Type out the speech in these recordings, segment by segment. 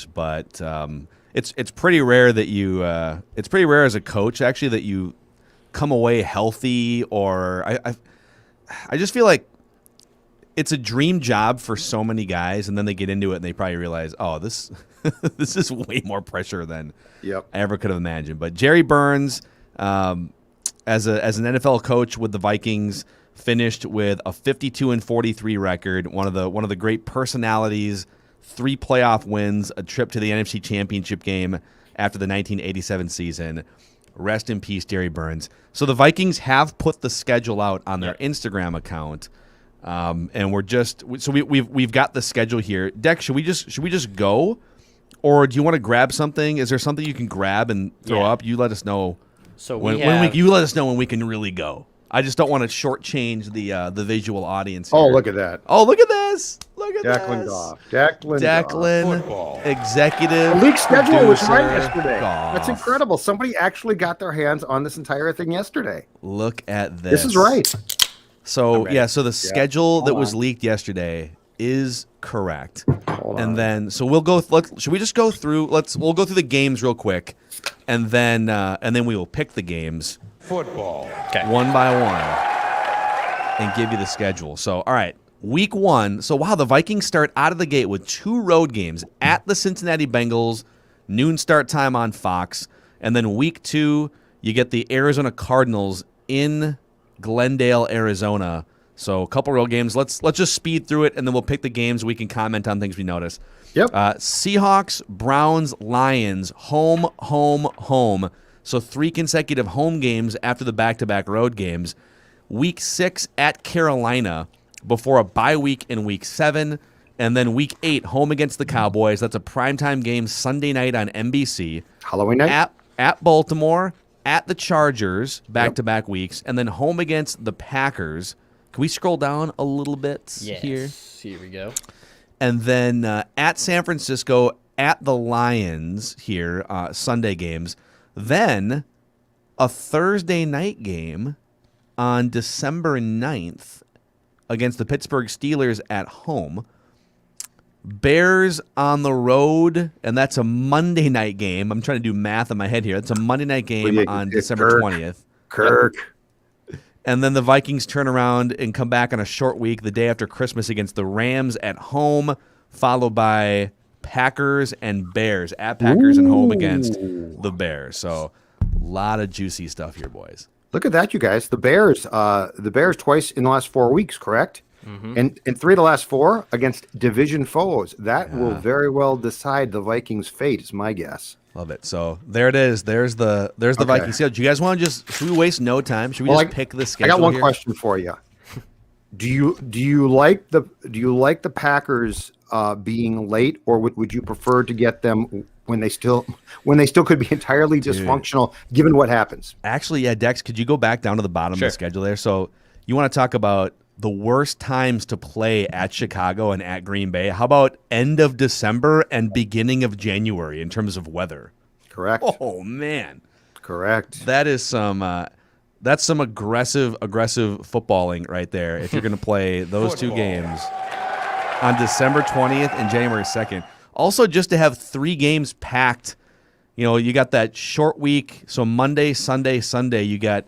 but it's pretty rare that you it's pretty rare as a coach actually that you come away healthy, or I just feel like it's a dream job for so many guys, and then they get into it and they probably realize, oh, this this is way more pressure than I ever could have imagined. But Jerry Burns, as an NFL coach with the Vikings, finished with a 52-43 record, one of the great personalities, 3 playoff wins, a trip to the NFC Championship game after the 1987 season. Rest in peace, Jerry Burns. So the Vikings have put the schedule out on their Instagram account, and we've got the schedule here. Dex, should we just go, or do you want to grab something? Is there something you can grab and throw up? You let us know. So you let us know when we can really go. I just don't want to shortchange the visual audience here. Oh, look at that. Oh, look at this. Look at Declan this. Goff. Declan, executive. The league schedule was right producer, yesterday. Goff. That's incredible. Somebody actually got their hands on this entire thing yesterday. Look at this. This is right. So, so the schedule that was leaked yesterday is correct. And then, so we'll go, should we just go through, we'll go through the games real quick, and then we will pick the games. Football. Okay. One by one, and give you the schedule. So, all right, week 1. So, wow, the Vikings start out of the gate with 2 road games at the Cincinnati Bengals, noon start time on Fox, and then week 2, you get the Arizona Cardinals in Glendale, Arizona. So, a couple road games. Let's just speed through it, and then we'll pick the games. We can comment on things we notice. Yep. Seahawks, Browns, Lions, home. So 3 consecutive home games after the back-to-back road games. Week 6 at Carolina before a bye week in week 7. And then week 8, home against the Cowboys. That's a primetime game Sunday night on NBC. Halloween night. At Baltimore, at the Chargers, back-to-back weeks. And then home against the Packers. Can we scroll down a little bit here? Here we go. And then at San Francisco, at the Lions here, Sunday games. Then a Thursday night game on December 9th against the Pittsburgh Steelers at home. Bears on the road, and that's a Monday night game. I'm trying to do math in my head here. That's a Monday night game on December 20th. Kirk. And then the Vikings turn around and come back on a short week the day after Christmas against the Rams at home, followed by Packers and Bears, at Packers and home against the Bears. So a lot of juicy stuff here, boys. Look at that, you guys. The Bears twice in the last 4 weeks, correct? Mm-hmm. And 3 of the last 4 against division foes. That will very well decide the Vikings' fate, is my guess. Love it. So there it is. There's the Vikings schedule. Do you guys want to should we waste no time? Should we just pick the schedule? I got one here? question for you. Do you like the Packers being late, or would you prefer to get them when they still could be entirely dysfunctional, given what happens? Actually, yeah, Dex, could you go back down to the bottom of the schedule there? So you want to talk about the worst times to play at Chicago and at Green Bay. How about end of December and beginning of January in terms of weather? Correct. Oh man. Correct. That is some that's some aggressive footballing right there if you're going to play those 2 games on December 20th and January 2nd. Also, just to have 3 games packed, you got that short week. So Monday, Sunday, you got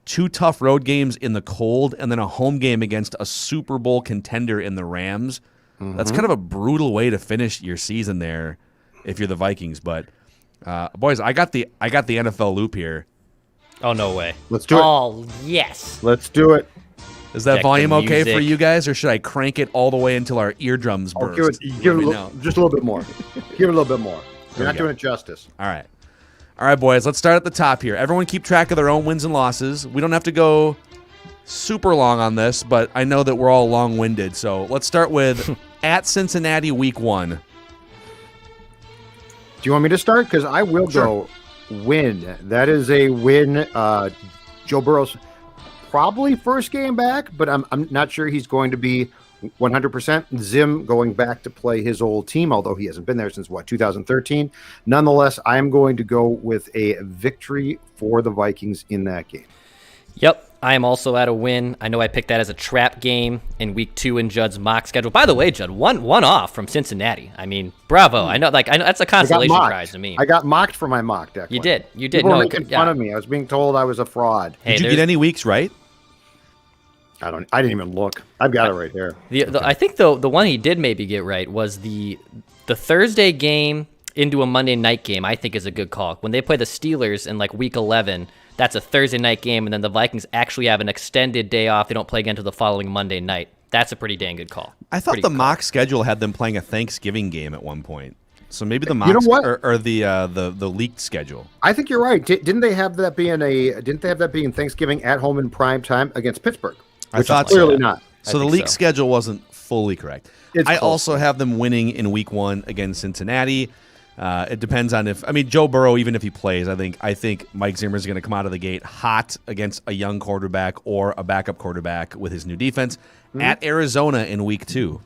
2 tough road games in the cold and then a home game against a Super Bowl contender in the Rams. Mm-hmm. That's kind of a brutal way to finish your season there if you're the Vikings. But, boys, I got the NFL loop here. Oh, no way. Let's do it. Oh, yes. Let's do it. Is that volume okay for you guys, or should I crank it all the way until our eardrums burst? Give it just a little bit more. Give it a little bit more. You're not doing it justice. All right, boys, let's start at the top here. Everyone keep track of their own wins and losses. We don't have to go super long on this, but I know that we're all long-winded. So let's start with at Cincinnati week 1. Do you want me to start? Because I will go win. That is a win. Joe Burrow's probably first game back, but I'm not sure he's going to be 100%. Zim going back to play his old team, although he hasn't been there since 2013. Nonetheless, I'm going to go with a victory for the Vikings in that game. Yep. I am also at a win. I know I picked that as a trap game in week 2 in Judd's mock schedule. By the way, Judd, one off from Cincinnati. I mean, bravo. I know that's a consolation prize to me. I got mocked for my mock, Declan. You did. People were making fun of me. I was being told I was a fraud. Hey, did you get any weeks right? I didn't even look. I've got it right here. I think the one he did maybe get right was the Thursday game into a Monday night game. I think is a good call. When they play the Steelers in like week 11, that's a Thursday night game, and then the Vikings actually have an extended day off. They don't play again until the following Monday night. That's a pretty dang good call. I thought the mock schedule had them playing a Thanksgiving game at one point. So maybe the mock or the leaked schedule. I think you're right. Didn't they have that being Thanksgiving at home in prime time against Pittsburgh? I thought clearly not. So the leaked schedule wasn't fully correct. I also have them winning in week 1 against Cincinnati. It depends on Joe Burrow, even if he plays, I think Mike Zimmer is going to come out of the gate hot against a young quarterback or a backup quarterback with his new defense at Arizona in week 2.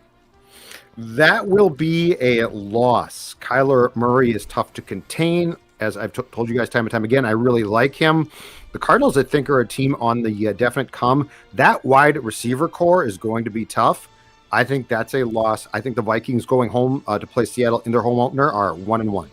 That will be a loss. Kyler Murray is tough to contain. As I've told you guys time and time again, I really like him. The Cardinals, I think, are a team on the definite come. That wide receiver core is going to be tough. I think that's a loss. I think the Vikings going home to play Seattle in their home opener are 1-1.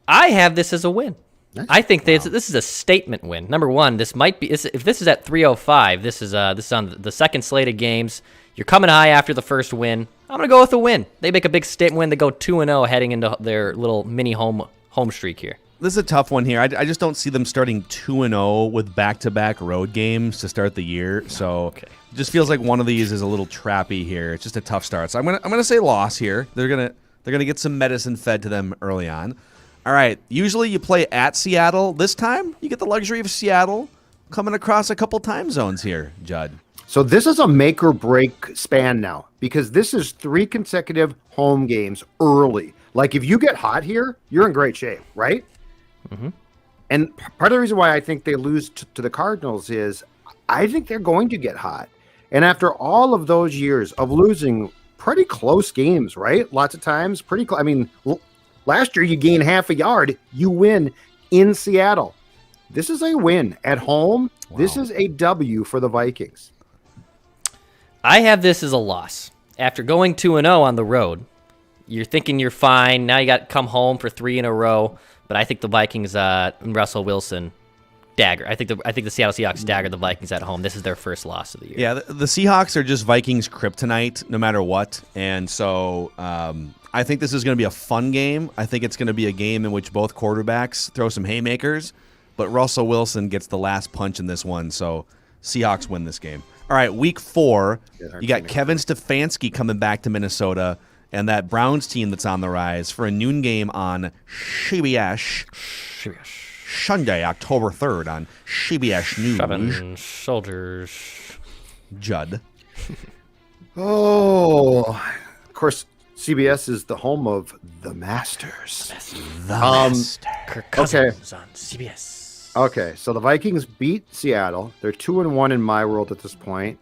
I have this as a win. Nice. I think this is a statement win. Number one, this might be if this is at 305. This is on the second slate of games. You're coming high after the first win. I'm gonna go with a win. They make a big statement win. They go 2-0 heading into their little mini home streak here. This is a tough one here. I just don't see them starting 2-0 with back-to-back road games to start the year. So it just feels like one of these is a little trappy here. It's just a tough start. So I'm gonna say loss here. They're gonna get some medicine fed to them early on. All right. Usually you play at Seattle. This time you get the luxury of Seattle coming across a couple time zones here, Judd. So this is a make or break span now because this is 3 consecutive home games early. Like if you get hot here, you're in great shape, right? Mm-hmm. And part of the reason why I think they lose to the Cardinals is I think they're going to get hot. And after all of those years of losing pretty close games, right? Lots of times, last year you gain half a yard, you win in Seattle. This is a win at home. Wow. This is a W for the Vikings. I have this as a loss. After going 2-0 on the road, you're thinking you're fine. Now you got to come home for 3 in a row. But I think the Vikings and Russell Wilson dagger. I think the Seattle Seahawks dagger the Vikings at home. This is their first loss of the year. Yeah, the Seahawks are just Vikings kryptonite no matter what. And so I think this is going to be a fun game. I think it's going to be a game in which both quarterbacks throw some haymakers. But Russell Wilson gets the last punch in this one. So Seahawks win this game. All right, week 4, you got Kevin Stefanski coming back to Minnesota. And that Browns team that's on the rise for a noon game on CBS. Sunday, October 3rd on CBS News. 7 soldiers. Judd. Oh, of course, CBS is the home of The Masters. The Master. Kirk Cousins on CBS. Okay, so the Vikings beat Seattle. They're 2-1 in my world at this point.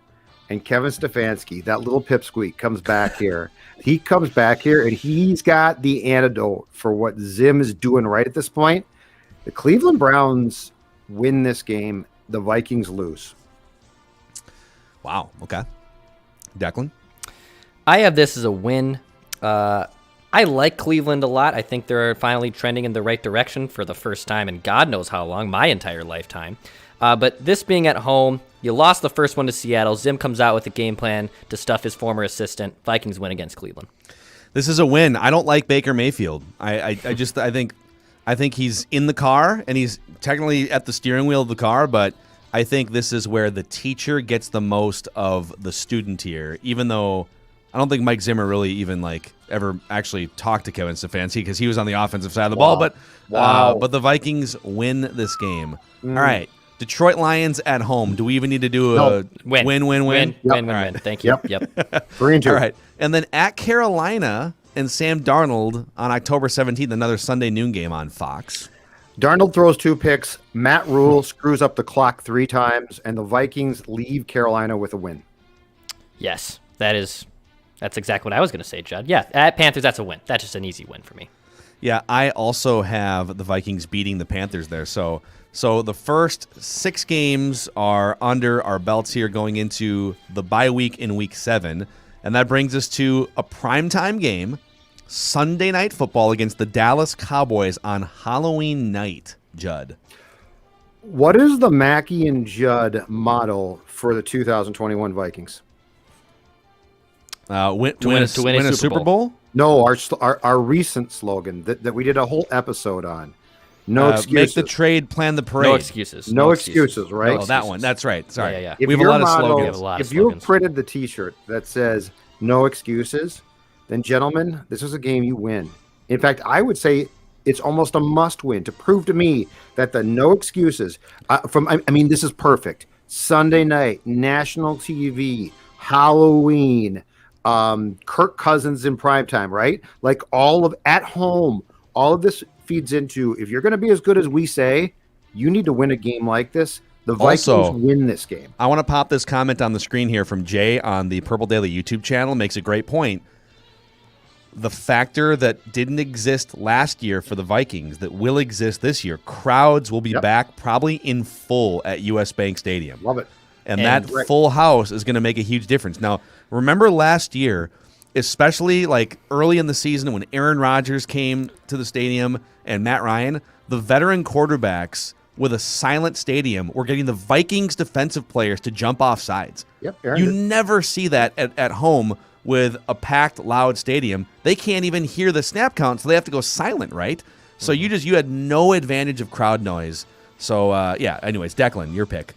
And Kevin Stefanski, that little pipsqueak, comes back here. He comes back here, and he's got the antidote for what Zim is doing right at this point. The Cleveland Browns win this game. The Vikings lose. Wow. Okay. Declan? I have this as a win. I like Cleveland a lot. I think they're finally trending in the right direction for the first time in God knows how long, my entire lifetime. But this being at home, you lost the first one to Seattle. Zim comes out with a game plan to stuff his former assistant. Vikings win against Cleveland. This is a win. I don't like Baker Mayfield. I think he's in the car and he's technically at the steering wheel of the car, but I think this is where the teacher gets the most of the student here, even though I don't think Mike Zimmer really even ever actually talked to Kevin Stefanski because he was on the offensive side of the ball. But but the Vikings win this game. All right. Detroit Lions at home. Do we even need to do a win? Win. Thank you. Yep. 3-2. All right. And then at Carolina and Sam Darnold on October 17th, another Sunday noon game on Fox. Darnold throws 2 picks. Matt Rule screws up the clock 3 times, and the Vikings leave Carolina with a win. Yes, that's exactly what I was going to say, Judd. Yeah, at Panthers, that's a win. That's just an easy win for me. Yeah, I also have the Vikings beating the Panthers there. So the first 6 games are under our belts here going into the bye week in week 7. And that brings us to a primetime game, Sunday Night Football against the Dallas Cowboys on Halloween night, Judd. What is the Mackey and Judd model for the 2021 Vikings? Win a Super Bowl? No, our recent slogan that we did a whole episode on. No excuses. Make the trade, plan the parade. No excuses. No excuses, right? Oh, that one. That's right. Sorry. Yeah. We have a lot of slogans. If you printed the T-shirt that says "No excuses," then, gentlemen, this is a game you win. In fact, I would say it's almost a must-win to prove to me that the no excuses this is perfect. Sunday night, national TV, Halloween, Kirk Cousins in primetime, right? Like all of at home, all of this feeds into, if you're going to be as good as we say, you need to win a game like this. The Vikings win this game. I want to pop this comment on the screen here from Jay on the Purple Daily YouTube channel. Makes a great point. The factor that didn't exist last year for the Vikings that will exist this year, crowds will be back probably in full at US Bank Stadium. Love it. And that full house is going to make a huge difference. Now, remember last year, especially like early in the season when Aaron Rodgers came to the stadium and Matt Ryan, the veteran quarterbacks with a silent stadium were getting the Vikings defensive players to jump off sides. Yep, you never see that at home with a packed, loud stadium. They can't even hear the snap count, so they have to go silent, right? So you had no advantage of crowd noise. So, anyways, Declan, your pick.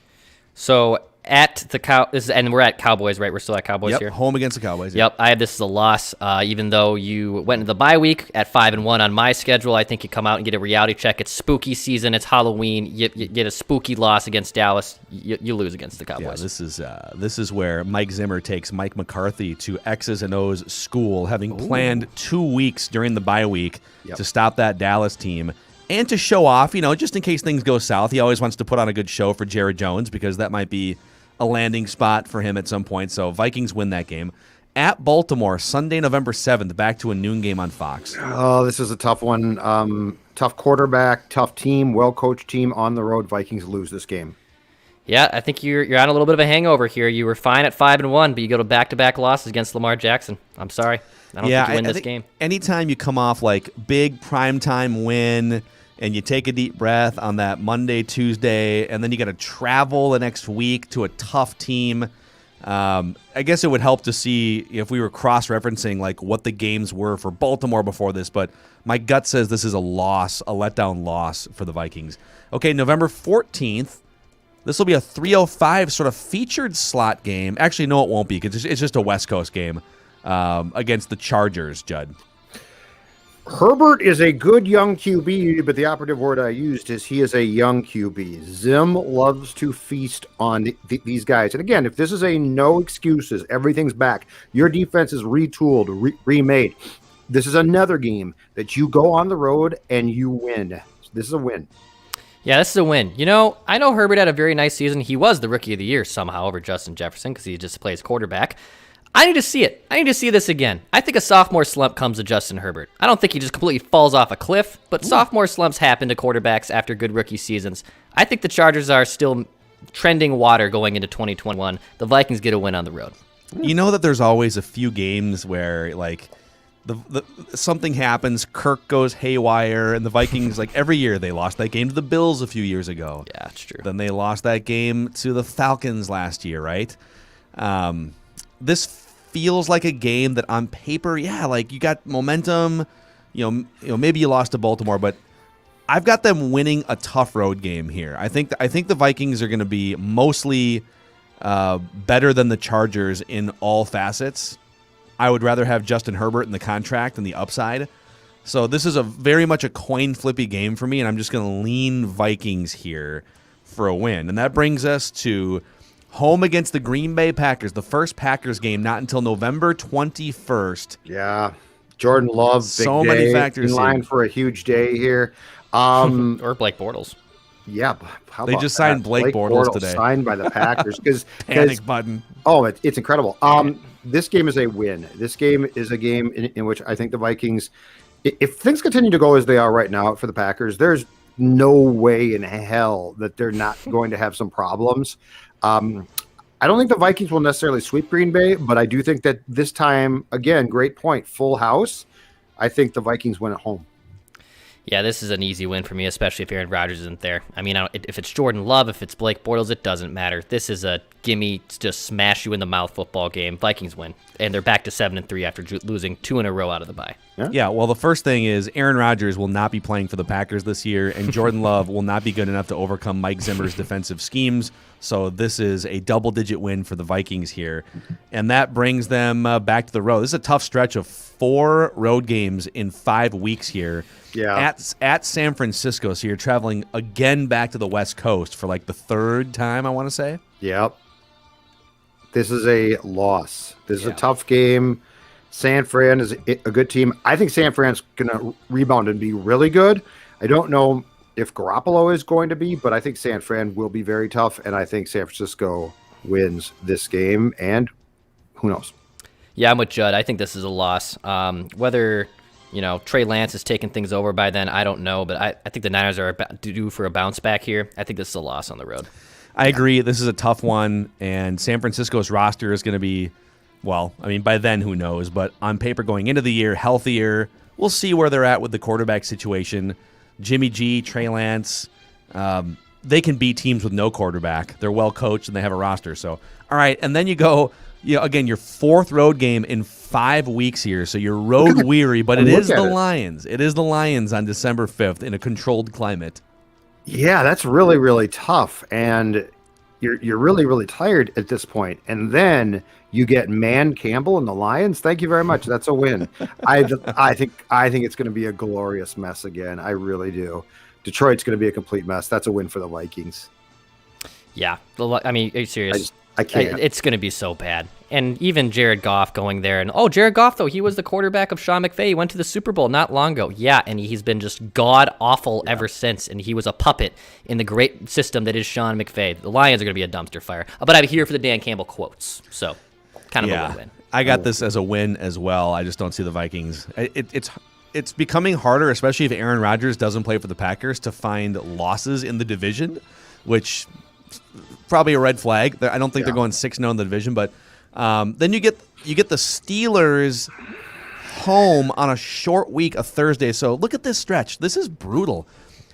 So at the and we're at Cowboys, right? We're still at Cowboys here. Home against the Cowboys. Yep, I have this as a loss. Even though you went into the bye week at 5-1 on my schedule, I think you come out and get a reality check. It's spooky season. It's Halloween. You get a spooky loss against Dallas. You lose against the Cowboys. Yeah, this is where Mike Zimmer takes Mike McCarthy to X's and O's school, having planned 2 weeks during the bye week to stop that Dallas team. And to show off, just in case things go south, he always wants to put on a good show for Jared Jones because that might be a landing spot for him at some point. So Vikings win that game. At Baltimore, Sunday, November 7th, back to a noon game on Fox. Oh, this is a tough one. Tough quarterback, tough team, well-coached team on the road. Vikings lose this game. Yeah, I think you're on a little bit of a hangover here. You were fine at 5-1, but you go to back-to-back losses against Lamar Jackson. I'm sorry. I don't think you win this game. Anytime you come off like big primetime win and you take a deep breath on that Monday, Tuesday, and then you got to travel the next week to a tough team. I guess it would help to see if we were cross-referencing like what the games were for Baltimore before this, but my gut says this is a loss, a letdown loss for the Vikings. Okay, November 14th, this will be a 3:05 sort of featured slot game. Actually, no, it won't be because it's just a West Coast game against the Chargers, Judd. Herbert is a good young QB, but the operative word I used is he is a young QB. Zim loves to feast on these guys. And again, if this is a no excuses, everything's back, your defense is retooled, remade. This is another game that you go on the road and you win. This is a win. Yeah, this is a win. I know Herbert had a very nice season. He was the rookie of the year somehow over Justin Jefferson because he just plays quarterback. I need to see it. I need to see this again. I think a sophomore slump comes to Justin Herbert. I don't think he just completely falls off a cliff, but sophomore slumps happen to quarterbacks after good rookie seasons. I think the Chargers are still trending water going into 2021. The Vikings get a win on the road. You know that there's always a few games where, like, something happens, Kirk goes haywire, and the Vikings, like, every year they lost that game to the Bills a few years ago. Yeah, it's true. Then they lost that game to the Falcons last year, right? This feels like a game that on paper, like you got momentum, maybe you lost to Baltimore, but I've got them winning a tough road game here. I think the Vikings are going to be mostly better than the Chargers in all facets. I would rather have Justin Herbert in the contract and the upside. So this is very much a coin flippy game for me, and I'm just going to lean Vikings here for a win. And that brings us to home against the Green Bay Packers, the first Packers game, not until November 21st. Yeah, Jordan Love, so many factors in line for a huge day here. Or Blake Bortles. Yeah, they just signed Blake Bortles today. Signed by the Packers because panic button. Oh, it's incredible. This game is a win. This game is a game in which I think the Vikings if things continue to go as they are right now for the Packers, there's no way in hell that they're not going to have some problems. I don't think the Vikings will necessarily sweep Green Bay, but I do think that this time, again, great point, full house. I think the Vikings win at home. Yeah, this is an easy win for me, especially if Aaron Rodgers isn't there. I mean, if it's Jordan Love, if it's Blake Bortles, it doesn't matter. This is a gimme, just smash you in the mouth football game. Vikings win, and they're back to 7-3 after losing 2 in a row out of the bye. Yeah, well, the first thing is Aaron Rodgers will not be playing for the Packers this year, and Jordan Love will not be good enough to overcome Mike Zimmer's defensive schemes. So this is a double-digit win for the Vikings here, and that brings them back to the road. This is a tough stretch of 4 road games in 5 weeks here. Yeah. At San Francisco, so you're traveling again back to the West Coast for like the 3rd time, I want to say. Yep. This is a loss. This is a tough game. San Fran is a good team. I think San Fran's going to rebound and be really good. I don't know if Garoppolo is going to be, but I think San Fran will be very tough, and I think San Francisco wins this game, and who knows? Yeah, I'm with Judd. I think this is a loss. Whether Trey Lance has taken things over by then, I don't know, but I think the Niners are due for a bounce back here. I think this is a loss on the road. I agree. This is a tough one, and San Francisco's roster is going to be, well, I mean, by then, who knows, but on paper going into the year, healthier. We'll see where they're at with the quarterback situation. Jimmy G, Trey Lance, they can beat teams with no quarterback. They're well coached, and they have a roster. So, all right, and then you go, again, your 4th road game in 5 weeks here, so you're road weary, but it is the Lions. It is the Lions on December 5th in a controlled climate. Yeah, that's really, really tough, and you're really, really tired at this point. And then you get Man Campbell and the Lions. Thank you very much. That's a win. I think it's going to be a glorious mess again. I really do. Detroit's going to be a complete mess. That's a win for the Vikings. Yeah, I mean, are you serious? I can't. It's going to be so bad. And even Jared Goff going there. And, Jared Goff, though, he was the quarterback of Sean McVay. He went to the Super Bowl not long ago. Yeah, and he's been just god-awful ever since. And he was a puppet in the great system that is Sean McVay. The Lions are going to be a dumpster fire. But I'm here for the Dan Campbell quotes. So, kind of a win-win. I got this as a win as well. I just don't see the Vikings. It's becoming harder, especially if Aaron Rodgers doesn't play for the Packers, to find losses in the division, which probably a red flag. I don't think they're going 6-0 in the division, but then you get the Steelers home on a short week, a Thursday. So look at this stretch. This is brutal.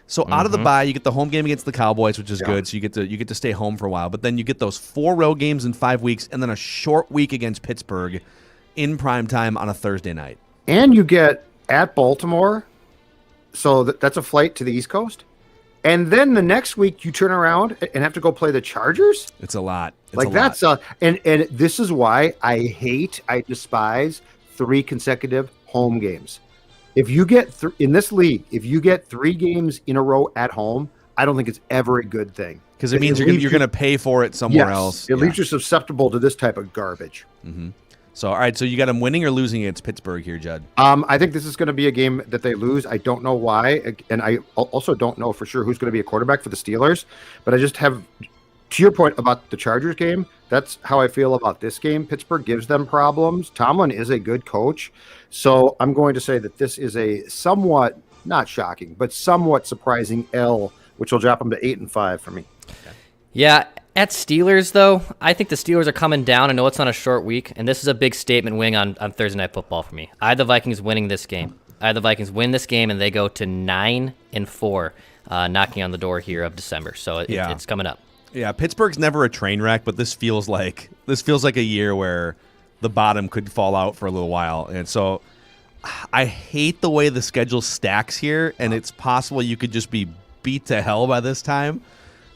So out of the bye, you get the home game against the Cowboys, which is good. So you get to stay home for a while. But then you get those 4 road games in 5 weeks, and then a short week against Pittsburgh in primetime on a Thursday night. And you get at Baltimore, so that's a flight to the East Coast. And then the next week you turn around and have to go play the Chargers. It's a lot. And this is why I despise 3 consecutive home games. If you get in this league, if you get 3 games in a row at home, I don't think it's ever a good thing. Because it means you're going to pay for it somewhere else. It leaves you susceptible to this type of garbage. Mm-hmm. So, all right, so you got them winning or losing against Pittsburgh here, Judd? I think this is going to be a game that they lose. I don't know why, and I also don't know for sure who's going to be a quarterback for the Steelers. But I just have, to your point about the Chargers game, that's how I feel about this game. Pittsburgh gives them problems. Tomlin is a good coach. So I'm going to say that this is a somewhat, not shocking, but somewhat surprising L, which will drop them to 8-5 for me. Okay. Yeah. At Steelers, though, I think the Steelers are coming down. I know it's on a short week, and this is a big statement win on Thursday Night Football for me. I have the Vikings winning this game. I have the Vikings win this game, and they go to 9-4, knocking on the door here of December. So it's coming up. Yeah, Pittsburgh's never a train wreck, but this feels like a year where the bottom could fall out for a little while. And so I hate the way the schedule stacks here, and it's possible you could just be beat to hell by this time.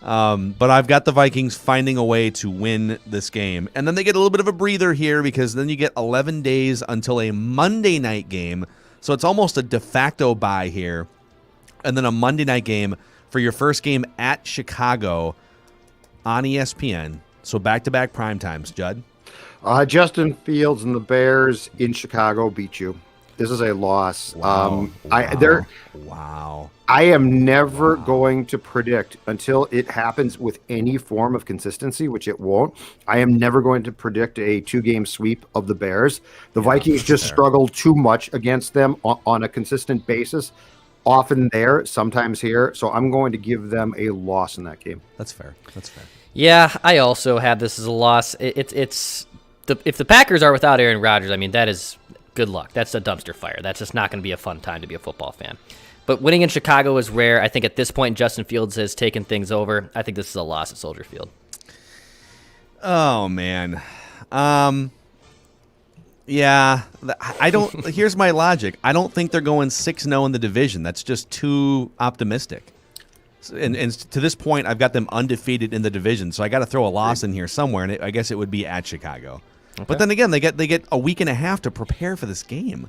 But I've got the Vikings finding a way to win this game. And then they get a little bit of a breather here because then you get 11 days until a Monday night game. So it's almost a de facto bye here. And then a Monday night game for your first game at Chicago on ESPN. So back-to-back prime times. Judd? Justin Fields and the Bears in Chicago beat you. This is a loss. Wow. Wow. I am never going to predict until it happens with any form of consistency, which it won't. I am never going to predict a 2-game sweep of the Bears. The Vikings just struggle too much against them on a consistent basis, often there, sometimes here. So I'm going to give them a loss in that game. That's fair. Yeah, I also have this as a loss. If the Packers are without Aaron Rodgers, I mean, that is good luck. That's a dumpster fire. That's just not going to be a fun time to be a football fan. But winning in Chicago is rare. I think at this point, Justin Fields has taken things over. I think this is a loss at Soldier Field. Oh, man. Yeah, I don't. Here's my logic. I don't think they're going 6-0 in the division. That's just too optimistic. And to this point, I've got them undefeated in the division, so I got to throw a loss in here somewhere, and I guess it would be at Chicago. Okay. But then again, they get a week and a half to prepare for this game.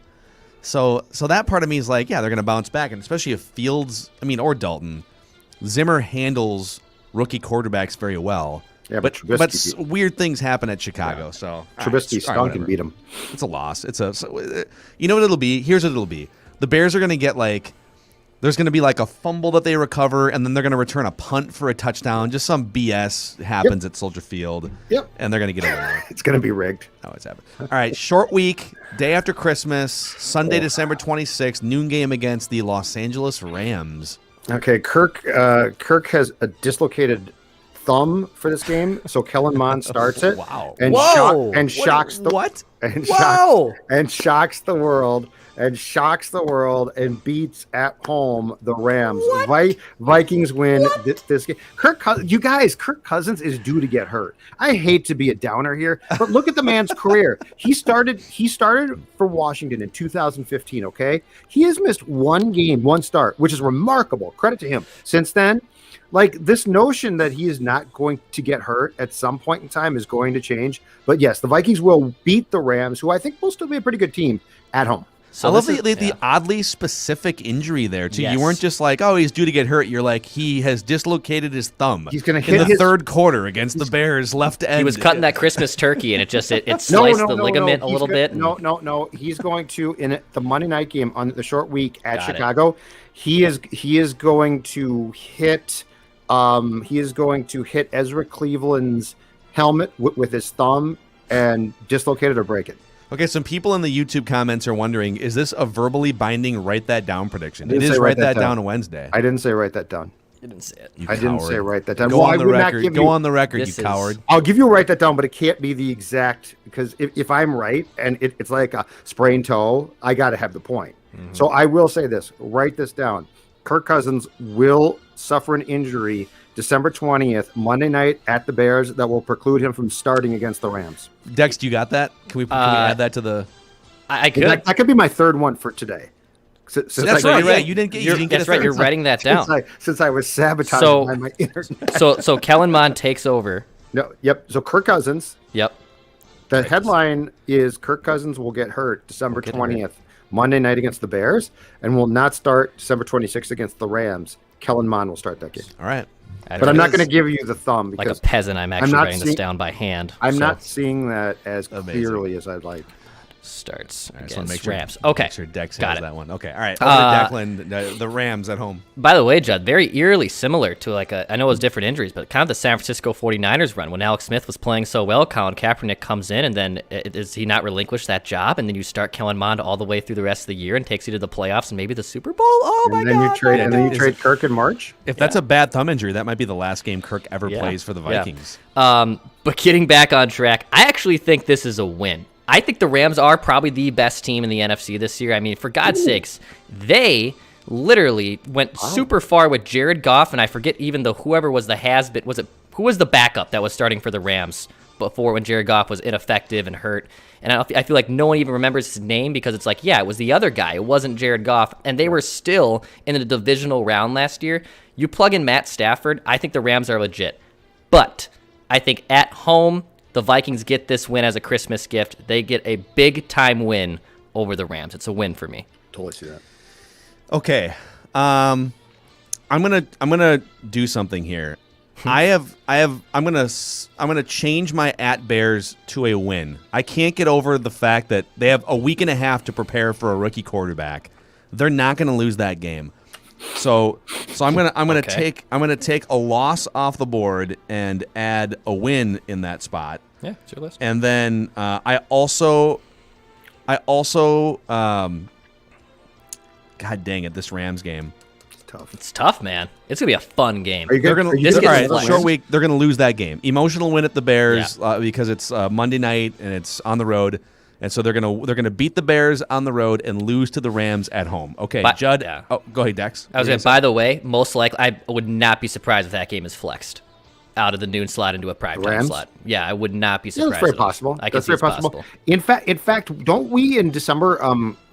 So that part of me is like, yeah, they're going to bounce back, and especially if Fields, or Dalton, Zimmer handles rookie quarterbacks very well. Yeah, but weird things happen at Chicago. Yeah. So Trubisky stunk and beat him. It's a loss. You know what it'll be? Here's what it'll be. The Bears are going to get there's going to be a fumble that they recover, and then they're going to return a punt for a touchdown. Just some BS happens at Soldier Field. Yep. And they're going to get away. It's going to be rigged. Always happens. All right, short week, day after Christmas, Sunday, December 26th, noon game against the Los Angeles Rams. Okay, Kirk has a dislocated thumb for this game, so Kellen Mond starts it. Wow. And shocks the world and beats at home the Rams. Vikings win this game. Kirk Cousins is due to get hurt. I hate to be a downer here, but look at the man's career. He started for Washington in 2015, okay? He has missed one game, one start, which is remarkable. Credit to him. Since then, this notion that he is not going to get hurt at some point in time is going to change. But yes, the Vikings will beat the Rams, who I think will still be a pretty good team, at home. So I love the oddly specific injury there, too. Yes. You weren't just he's due to get hurt. You're like, he has dislocated his thumb. He's going to hit in the third quarter against the Bears left end. He was cutting that Christmas turkey, and it sliced the ligament a little bit. No. He's going to, in the Monday night game on the short week at Chicago, he is going to hit Ezra Cleveland's helmet with his thumb and dislocate it or break it. Okay, some people in the YouTube comments are wondering, is this a verbally binding write that down prediction? It is write that down on Wednesday. I didn't say write that down. You didn't say it. I didn't say write that down. Go on the record. Go on the record, you coward. I'll give you a write that down, but it can't be the exact, because if I'm right and it's like a sprained toe, I got to have the point. Mm-hmm. So I will say this. Write this down. Kirk Cousins will suffer an injury December 20th, Monday night at the Bears, that will preclude him from starting against the Rams. Dex, do you got that? Can we add that to the... I could. That could be my third one for today. That's right. Yeah, you didn't get that's right. You're writing that down. Since I was sabotaged by my internet. So Kellen Mond takes over. No. Yep. So Kirk Cousins. Yep. The headline is Kirk Cousins will get hurt December 20th, Monday night against the Bears, and will not start December 26th against the Rams. Kellen Mond will start that game. All right. But I'm not going to give you the thumb because like a peasant. I'm actually writing this down by hand. I'm not seeing that as clearly as I'd like. Starts right, against so Rams. Okay. Make sure Dex has that one. Okay. All right. Over to Declan, the Rams at home. By the way, Judd, very eerily similar to I know it was different injuries, but kind of the San Francisco 49ers run when Alex Smith was playing so well. Colin Kaepernick comes in, and then does he not relinquish that job? And then you start Kellen Mond all the way through the rest of the year and takes you to the playoffs and maybe the Super Bowl. Oh, my God. And then you trade Kirk in March? If that's a bad thumb injury, that might be the last game Kirk ever plays for the Vikings. Yeah. But getting back on track, I actually think this is a win. I think the Rams are probably the best team in the NFC this year. I mean, for God's sakes, they literally went super far with Jared Goff, and I forget even whoever was the has-been. Who was the backup that was starting for the Rams before when Jared Goff was ineffective and hurt? And I feel like no one even remembers his name because it's like, it was the other guy. It wasn't Jared Goff, and they were still in the divisional round last year. You plug in Matt Stafford, I think the Rams are legit. But I think at home, the Vikings get this win as a Christmas gift. They get a big-time win over the Rams. It's a win for me. Totally see that. Okay. I'm gonna do something here. I'm gonna change my at Bears to a win. I can't get over the fact that they have a week and a half to prepare for a rookie quarterback. They're not gonna lose that game. So I'm gonna Okay. take a loss off the board and add a win in that spot. Yeah, it's your list. And then I also, God dang it, this Rams game. It's tough. It's tough, man. It's gonna be a fun game. Are you They're good? gonna Are you this good? gets all right, flexed. short week. They're gonna lose that game. Emotional win at the Bears because it's Monday night and it's on the road, and so they're gonna beat the Bears on the road and lose to the Rams at home. Okay, But- Judd. yeah. Oh, go ahead, Dex. I was What were gonna. you By the way, most likely, I would not be surprised if that game is flexed out of the noon slot into a prime time Rams? slot. Yeah, I would not be Yeah, surprised. that's very at all. possible. I can That's see very it's possible. possible. In fact, don't we in December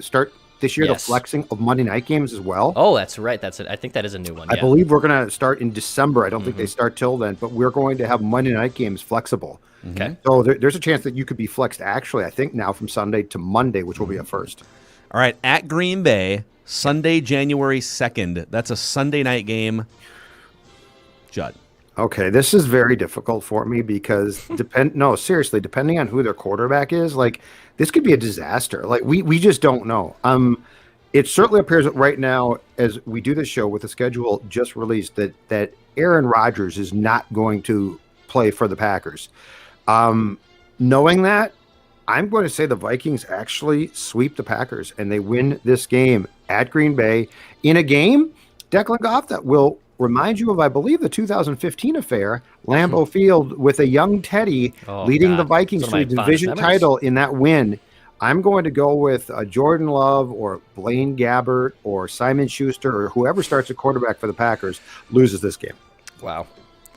start this year Yes. the flexing of Monday night games as well? Oh, that's right. That's it. I think that is a new one. I Yeah. believe we're going to start in December. I don't think they Mm-hmm. start till then, but we're going to have Monday night games flexible. Okay. So there's a chance that you could be flexed actually, I think now from Sunday to Monday, which will be a first. All right, at Green Bay, Sunday, January 2nd. That's a Sunday night game. Judd. Okay, this is very difficult for me because seriously, depending on who their quarterback is, like this could be a disaster. Like we just don't know. It certainly appears that right now, as we do this show with the schedule just released, that Aaron Rodgers is not going to play for the Packers. Knowing that, I'm going to say the Vikings actually sweep the Packers and they win this game at Green Bay in a game, Declan Goff, that will remind you of, I believe, the 2015 affair, Lambeau Field, with a young Teddy Oh, leading God. the Vikings It's to one a of my fondest division memories. title in that win. I'm going to go with Jordan Love or Blaine Gabbert or Simon Schuster or whoever starts at quarterback for the Packers loses this game. Wow.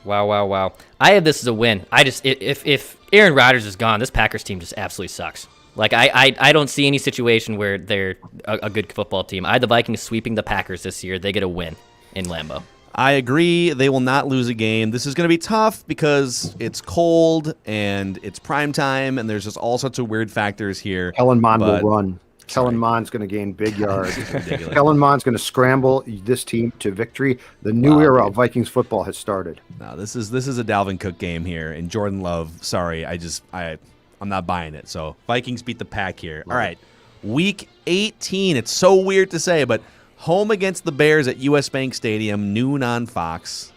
I have this as a win. I just if Aaron Rodgers is gone, this Packers team just absolutely sucks. Like I don't see any situation where they're a good football team. I had the Vikings sweeping the Packers this year. They get a win in Lambeau. I agree. They will not lose a game. This is going to be tough because it's cold and it's prime time, and there's just all sorts of weird factors here. Kellen Mond will But- run. Kellen Mond's going to gain big yards. Ridiculous. Kellen Mond's going to scramble this team to victory. The new era of Vikings football has started. No, this is a Dalvin Cook game here, and Jordan Love. Sorry, I'm not buying it. So Vikings beat the Pack here. All right, Week 18. It's so weird to say, but home against the Bears at US Bank Stadium, noon on Fox,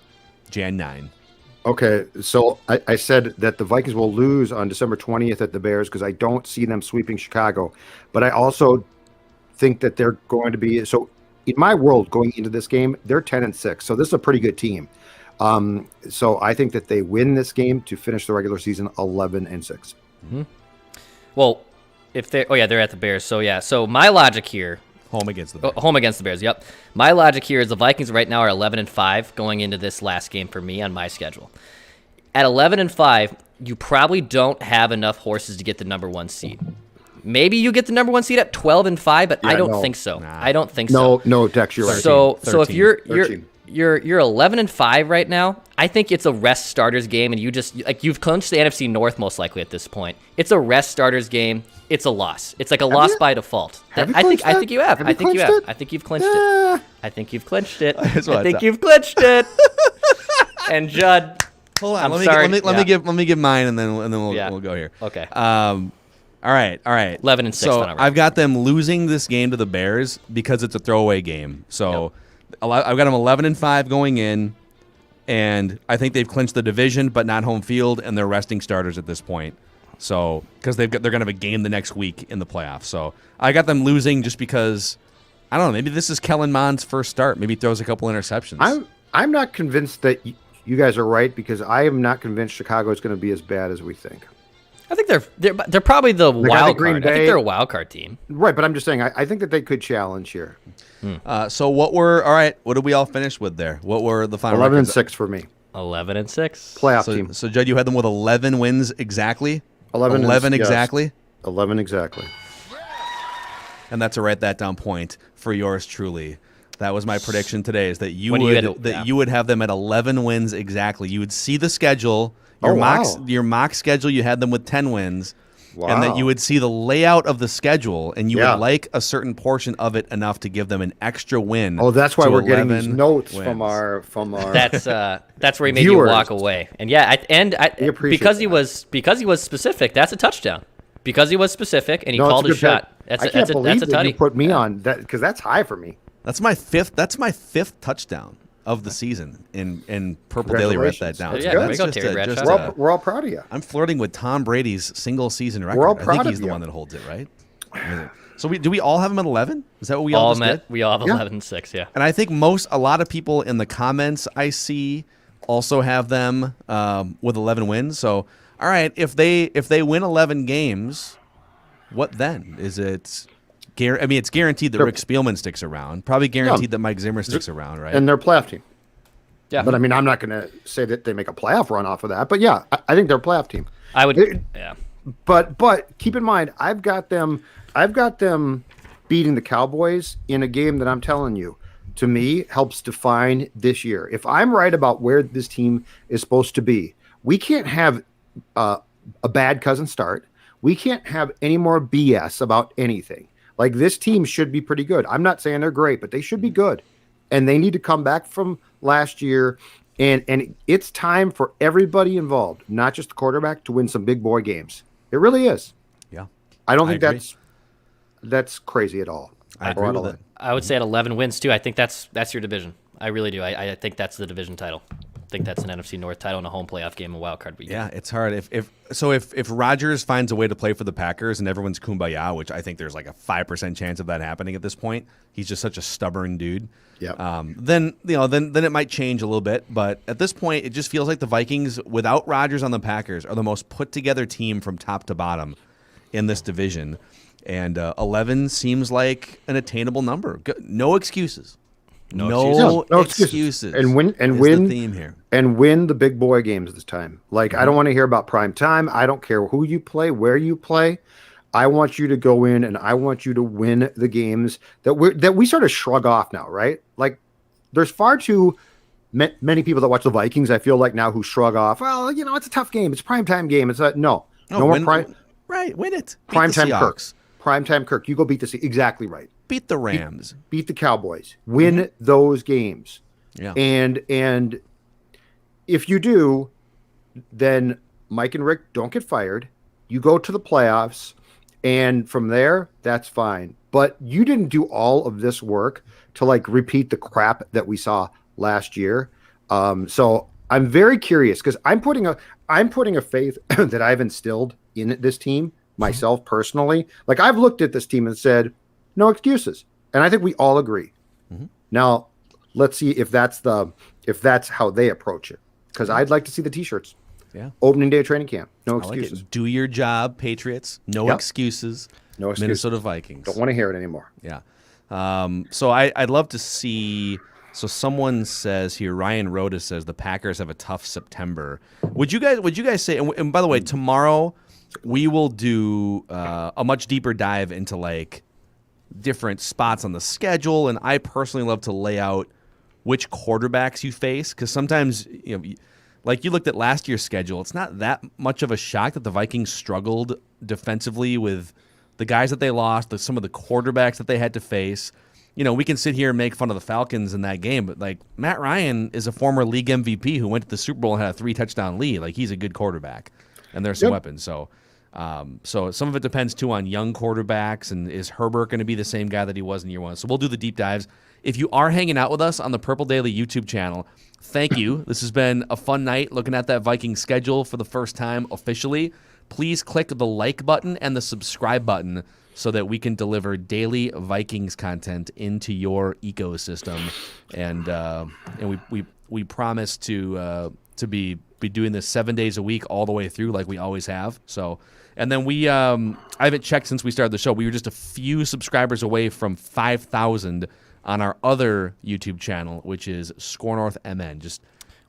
Jan 9. Okay, so I said that the Vikings will lose on December 20th at the Bears because I don't see them sweeping Chicago. But I also think that they're going to be, so in my world going into this game, they're 10-6. So this is a pretty good team. So I think that they win this game to finish the regular season 11-6. Well, if they're they're at the Bears. So my logic here, Home against the Bears. home against the Bears. Yep. My logic here is the Vikings right now are 11-5 going into this last game for me on my schedule. At 11-5, you probably don't have enough horses to get the number one seed. Maybe you get the number one seed at 12-5, but I don't no. think so. Nah. I don't think so. No, Dex, you're right. So if 13. you're 13. you're 11-5 right now, I think it's a rest starters game, and you just like you've clinched the NFC North most likely at this point. It's a rest starters game. It's a loss. It's like a loss you? by default. Have you I think clinched you have. that? I think you have. clinched it? I think you've clinched Yeah. it. I think you've clinched it. That's what I I think thought. you've clinched it. And Judd, Hold on. I'm let me sorry. let me give mine, and then we'll Yeah. we'll go here. Okay. All right. 11-6 So on our record. I've got them losing this game to the Bears because it's a throwaway game. So I've got them 11-5 going in, and I think they've clinched the division, but not home field, and they're resting starters at this point. So because they're going to have a game the next week in the playoffs. So I got them losing just because I don't know. Maybe this is Kellen Mond's first start. Maybe he throws a couple interceptions. I'm not convinced that you guys are right because I am not convinced Chicago is going to be as bad as we think. I think they're probably the I think wild Green card. I think Bay- they're a wild card team. Right, but I'm just saying I think that they could challenge here. So what did we all finish with there? What were the final records? 11-6 for me. 11-6. Playoff So, team. so Judd, you had them with 11 wins exactly? 11 is- yes. exactly? 11 exactly. And that's a write that down point for yours truly. That was my prediction today, is that you When you would had a- you would have them at 11 wins exactly. You would see the schedule, Oh, wow. your mock schedule, you had them with 10 wins. And that Wow. you would see the layout of the schedule, and you Yeah. would like a certain portion of it enough to give them an extra win. Oh, that's why to we're getting these 11 notes wins. from our That's where he made you Viewers. walk away. And yeah, We appreciate because he that. was specific. That's a touchdown. Because he was specific and he No, it's called a a good shot. bet. That's I a can't that's a believe that tutty. you put me on that because that's high for me. That's my fifth touchdown of the season in Purple Daily. Write that down. Yeah, there you go, Terry Bradshaw. We're all proud of you. I'm flirting with Tom Brady's single season record. We're all I proud think of he's the you. one that holds it, right? So do we all have him at 11? Is that what we all just did? We all have 11 and 6, yeah. And I think a lot of people in the comments I see also have them with 11 wins. So, all right, if they win 11 games, what then? Is it? It's guaranteed that Rick Spielman sticks around. Probably guaranteed that Mike Zimmer sticks around, right? And they're a playoff team. Yeah. But I mean, I'm not going to say that they make a playoff run off of that. But yeah, I think they're a playoff team. I would. Yeah. But keep in mind, I've got them beating the Cowboys in a game that I'm telling you, to me, helps define this year. If I'm right about where this team is supposed to be, we can't have a bad cousin start. We can't have any more BS about anything. Like, this team should be pretty good. I'm not saying they're great, but they should be good. And they need to come back from last year. And it's time for everybody involved, not just the quarterback, to win some big boy games. It really is. Yeah. I don't think agree. that's crazy at all. I agree with it. I would say at 11 wins, too. I think that's your division. I really do. I think that's the division title. I think that's an NFC North title and a home playoff game, a wild card weekend. Yeah, it's hard. If Rodgers finds a way to play for the Packers and everyone's kumbaya, which I think there's like a 5% chance of that happening at this point, he's just such a stubborn dude. Yeah. Then it might change a little bit, but at this point, it just feels like the Vikings, without Rodgers on the Packers, are the most put together team from top to bottom in this division, and 11 seems like an attainable number. No excuses. No excuses. And win the theme here. And win the big boy games this time. Like, I don't want to hear about prime time. I don't care who you play, where you play. I want you to go in and I want you to win the games that we sort of shrug off now, right? Like, there's far too many people that watch the Vikings, I feel like now, who shrug off. Well, it's a tough game. It's a primetime game. It's no more prime. Right, win it. Primetime Kirk. Primetime Kirk. You go beat the Seahawks. Exactly right. Beat the Rams. Beat the Cowboys. Win those games. Yeah. And if you do, then Mike and Rick don't get fired. You go to the playoffs, and from there, that's fine. But you didn't do all of this work to repeat the crap that we saw last year. So I'm very curious, because I'm putting a faith that I've instilled in this team myself personally. Like, I've looked at this team and said, no excuses. And I think we all agree. Mm-hmm. Now, let's see if that's how they approach it. Because I'd like to see the T-shirts. Yeah. Opening day of training camp. No excuses. Do your job, Patriots. No excuses. No excuses. Minnesota Vikings. Don't want to hear it anymore. Yeah. So I'd love to see. So someone says here, Ryan Rhoda says the Packers have a tough September. Would you guys say? And by the way, tomorrow we will do a much deeper dive into different spots on the schedule, and I personally love to lay out which quarterbacks you face, because sometimes you looked at last year's schedule, it's not that much of a shock that the Vikings struggled defensively with the guys that they lost, some of the quarterbacks that they had to face. We can sit here and make fun of the Falcons in that game, but Matt Ryan is a former league MVP who went to the Super Bowl and had a 3-touchdown lead. He's a good quarterback, and there's some weapons. So some of it depends too on young quarterbacks, and is Herbert going to be the same guy that he was in year one? So we'll do the deep dives. If you are hanging out with us on the Purple Daily YouTube channel, thank you. This has been a fun night looking at that Vikings schedule for the first time officially. Please click the like button and the subscribe button so that we can deliver daily Vikings content into your ecosystem, and we promise to be doing this 7 days a week all the way through, like we always have. So, and then I haven't checked since we started the show. We were just a few subscribers away from 5,000 on our other YouTube channel, which is Score North MN. Just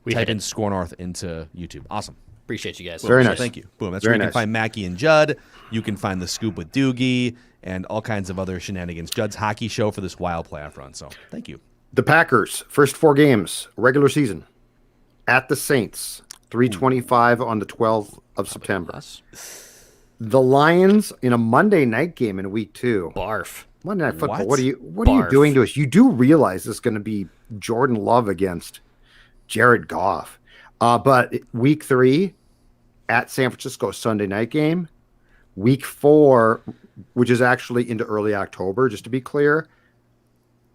type in Score North into YouTube. Awesome. Appreciate you guys. Very nice. Thank you. Boom. That's Very where you nice. can find Mackey and Judd. You can find The Scoop with Doogie and all kinds of other shenanigans. Judd's hockey show for this wild playoff run. So thank you. The Packers, first 4 games, regular season, at the Saints, 3:25 on the 12th of September. The Lions in a Monday night game in week 2. Barf. Monday Night Football. What? What are you doing to us? You do realize this is going to be Jordan Love against Jared Goff. But week 3 at San Francisco, Sunday night game. Week 4, which is actually into early October, just to be clear,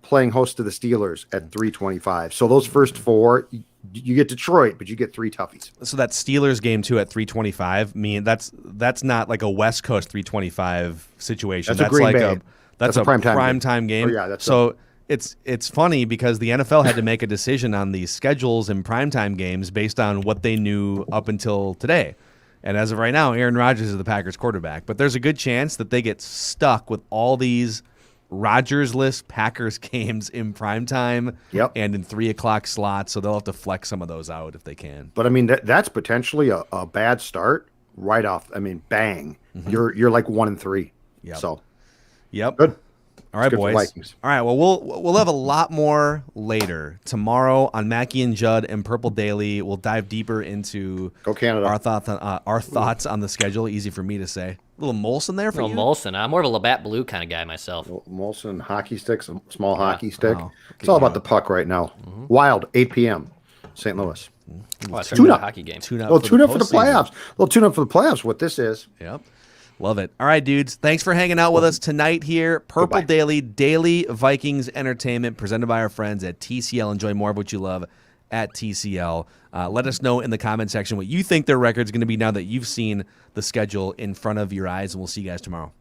playing host to the Steelers at 325. So those first 4, you get Detroit, but you get 3 toughies. So that Steelers game too at 325. That's not like a West Coast 325 situation. That's a Green like Bay. That's a primetime game. Oh, yeah, it's funny because the NFL had to make a decision on these schedules and primetime games based on what they knew up until today. And as of right now, Aaron Rodgers is the Packers quarterback. But there's a good chance that they get stuck with all these Rodgers-less Packers games in primetime and in 3 o'clock slots. So they'll have to flex some of those out if they can. But I mean, that's potentially a bad start right off. I mean, bang. You're like 1-3. Yep. So good. All right, good for boys. Vikings. All right, well, we'll have a lot more later. Tomorrow on Mackey and Judd and Purple Daily, we'll dive deeper into Go Canada. our thoughts on the schedule. Easy for me to say. A little Molson there for you? Molson. I'm more of a Labatt Blue kind of guy myself. Molson hockey stick, some small hockey stick. Wow. It's all about the puck right now. Wild, 8 p.m. St. Louis. Oh, it's Tune a up. hockey game. Tune up Well, tune up for the postseason. playoffs. Well, tune up for the playoffs. What this is. Yep. Love it. All right, dudes. Thanks for hanging out with us tonight here. Purple Goodbye. Daily, daily Vikings entertainment presented by our friends at TCL. Enjoy more of what you love at TCL. Let us know in the comment section what you think their record's going to be now that you've seen the schedule in front of your eyes, and we'll see you guys tomorrow.